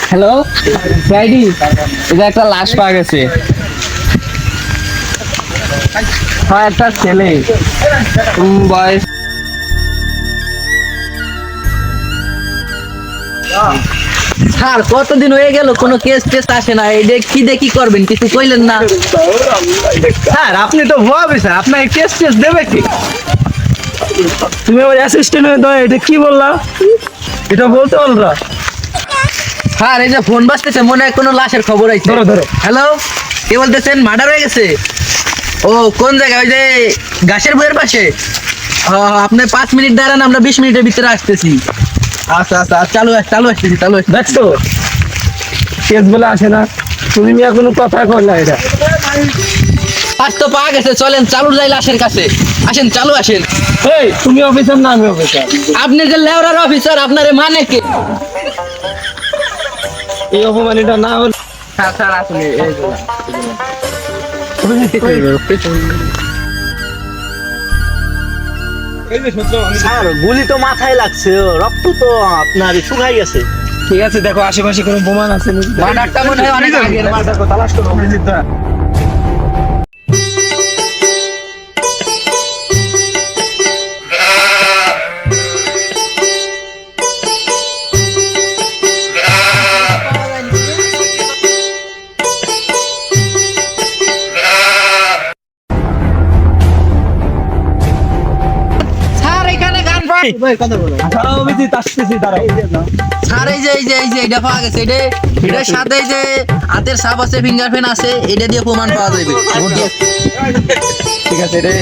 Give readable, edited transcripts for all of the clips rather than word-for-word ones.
Hello ফ্রাইডি, এটা একটা লাশ পাওয়া গেছে। হ্যাঁ, একটা ছেলে, বয়স স্যার কতদিন হয়ে গেল কোনো কেস টেস আসে না, এই কি দেখি করবেন, কিছু কইলেন না। স্যার আপনি তো ভুয়া অফিসার, আপনাকে কেস টেস দেবে কি? তুমি আমার অ্যাসিস্ট্যান্ট হয়ে দাও, এটা কি বললা? এটা বলতে বলরা। স্যার এই যে ফোন বাজতেছে, মনে হয় কোনো লাশের খবর আইছে। ধরো ধরো। হ্যালো, কে বলতেছেন? মার্ডার হয়ে গেছে? ও কোন জায়গায়? ওই যে গাছের বইয়ের পাশে। আপনি 5 মিনিট দাঁড়ান, আমরা 20 মিনিটের ভিতরে আসতেছি। আচ্ছা আচ্ছা, চালু আসতেছি। দেখছো কেস বলে আসে না, তুমি মিয়া কোনো কথা কইলা। এটা আজ তো পাওয়া গেছে, চলেন চালু যাই লাশের কাছে। আসেন, চালু আসেন। এই তুমি অফিসার না আমি অফিসার? আপনি যে লেওরার অফিসার, আপনারে মানে কে? এই অপমানিটা না হলে স্যার আসলে স্যার গুলি তো মাথায় লাগছে, রক্ত তো আপনার শুকাই গেছে। ঠিক আছে, দেখো আশেপাশে কোনো প্রমাণ আছে নাকি। মার্ডারটা মনে হয় অনেক আগের। দেখো তালাশ করো অভিজিৎদা। স্যার এখানে গান অভিজিৎ আসতেছি, দাঁড়াও। স্যার এই যে এটা পাওয়া গেছে। এটার সাথে এই যে হাতের ছাপ আছে, ফিঙ্গারপ্রিন্ট আছে, এটা দিয়ে প্রমাণ পাওয়া যাবে। ঠিক আছে, রে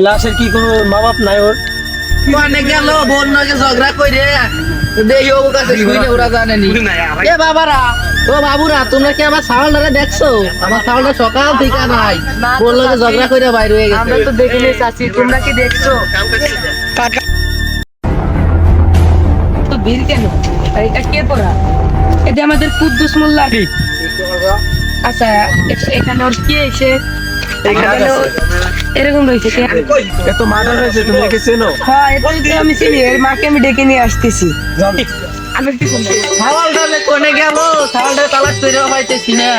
লাশের কি কোনো মা বাপ নাই ওর? মানে গেল বোন নাকি ঝগড়া কইরে দেই ও কাছে শুইনে ওরা জানেনি। এ বাবারা, ও বাবুরা, তোমরা কি আমার ছাগলটারে দেখছো? আমার ছাগলটা সকাল থেকে নাই, বোন লাগে ঝগড়া কইরে বাইরে হয়ে গেছে। আমরা তো দেখিনি চাচি, তোমরা কি দেখছো? তো বীর কেন? আর এটা কে তোরা? এটা আমাদের কুদ্দুস মোল্লা। আচ্ছা, এখানে ওর কে এসে এরকম রয়েছে? এত মার্ডার হয়েছে, তুমি একে চেনো? হ্যাঁ, এটা তো আমি চিনি, এর মাকে আমি ডেকে নিয়ে আসতেছি। আমি কি শুনবো? ছাগলটা কোনে গেল? ছাগলটা তালাশ করে পাইতেছি না।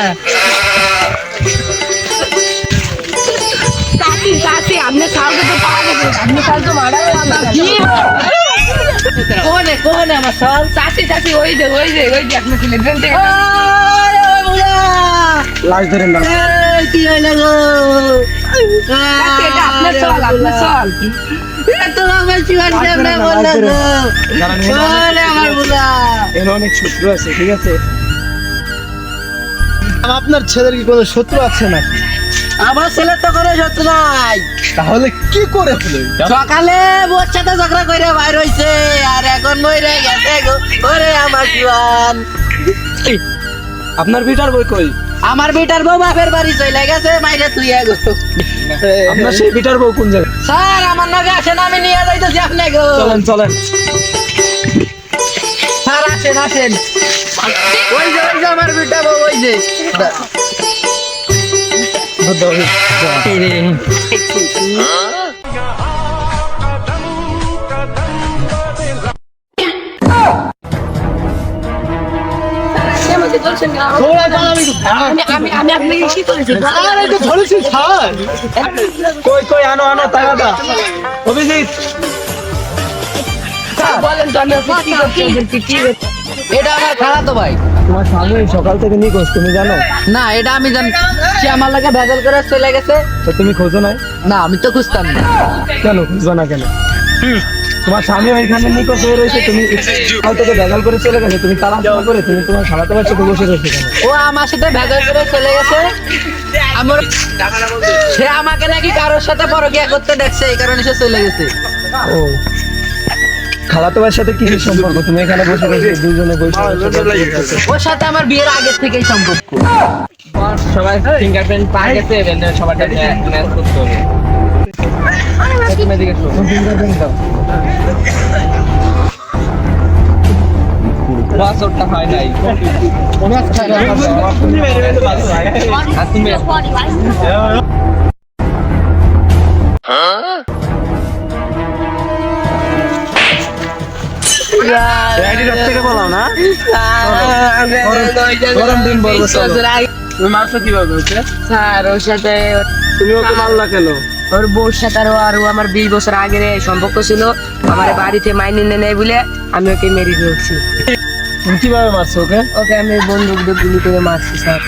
চাচি চাচি, আপনি ছাগলকে তো পাওয়া গেছে, আপনি ছাগল তো মারা কোনে আমার ছাগল? চাচি চাচি, ওই যে আপনি ছিলেন লাশ ধরে না। কি হইলো গো? এটা আপনার চল, আপনার চল। তো আমার জীবন কেমনে বললো গো? ওরে আমার বুলা। এর অনেক সূত্র আছে, ঠিক আছে? আপনার ছেলের কি কোনো শত্রু আছে নাকি? আমার ছেলের তো কোনো শত্রু নাই। তাহলে কি করে হলো? সকালে বোর সাথে ঝগড়া করে বাইর হইছে, আর এখন মরে গেছে গো। ওরে আমার জীবন। আপনার বিটার বই কই? আমার বেটার বউ বাপের বাড়ি চলে গেছে, মাইরে তুই গো। আপনার সেই বিটার বউ কোন জায়গায়? স্যার আমার নাকি আসেন, আমি নিয়ে যাইতেছি আপনি গো। চলেন চলেন। স্যার আসেন। ওই যে আমার বেটা বউ, ওই যে। আমাকে বলছেন না, আমি আপনাকে কি করেছি? কই আনো টাকাটা। অভিজিৎ, বলেন তো, আমি আপনাকে কি করতে বলছি? কি করতে? এটা আমার খালাতো ভাই। তোমার স্বামী সকাল থেকে নিখোঁজ, তুমি জানো? না, এটা আমি জানি। সে আমার লাগে ভেজাল করে চলে গেছে। তো তুমি খোঁজো নাই? না, আমি তো খুঁজতাম না। কেন খুঁজবা না কেন? তোমার স্বামী ওইখানে নিখোঁজ হয়ে রয়েছে, তুমি সকাল থেকে ভেজাল করে চলে গেছে, তুমি তালাশ না করে তুমি তোমার খালাতো ভাইয়ের সাথে বসে রয়েছে কেন? ও আমার সাথে ভেজাল করে চলে গেছে। আমার সে আমাকে নাকি কারোর সাথে পরকীয়া করতে দেখছে, এই কারণে সে চলে গেছে। ও, খালাতো ভাইয়ের সাথে কিসের সম্পর্ক? তুমি এখানে বসে রয়েছে দুজনে বসে রয়েছে। ওর সাথে আমার বিয়ের আগের থেকেই সম্পর্ক। সবাই ফিঙ্গারপ্রিন্ট পাওয়া গেছে, সবাইটা ম্যাচ করতে হবে। তুমি এদিকে এসো, ফিঙ্গারপ্রিন্ট দাও। পাসওয়ার্ডটা হয় নাই। আইডি কার্ড থেকে বলো না গরম দিন বলবো চলো। তুমি মারছো কিভাবে ওকে? স্যার ওর সাথে তুমি ওকে মারলা কেন? ওর বউর সাথে আরো আমার 20 বছর আগের সম্পর্ক ছিল, আমার বাড়িতে মাইনে নেই বলে আমি ওকে মেরে ফেলছি। তুমি কিভাবে মারছো ওকে? ওকে আমি বন্দুক দিয়ে গুলি করে মারছি স্যার।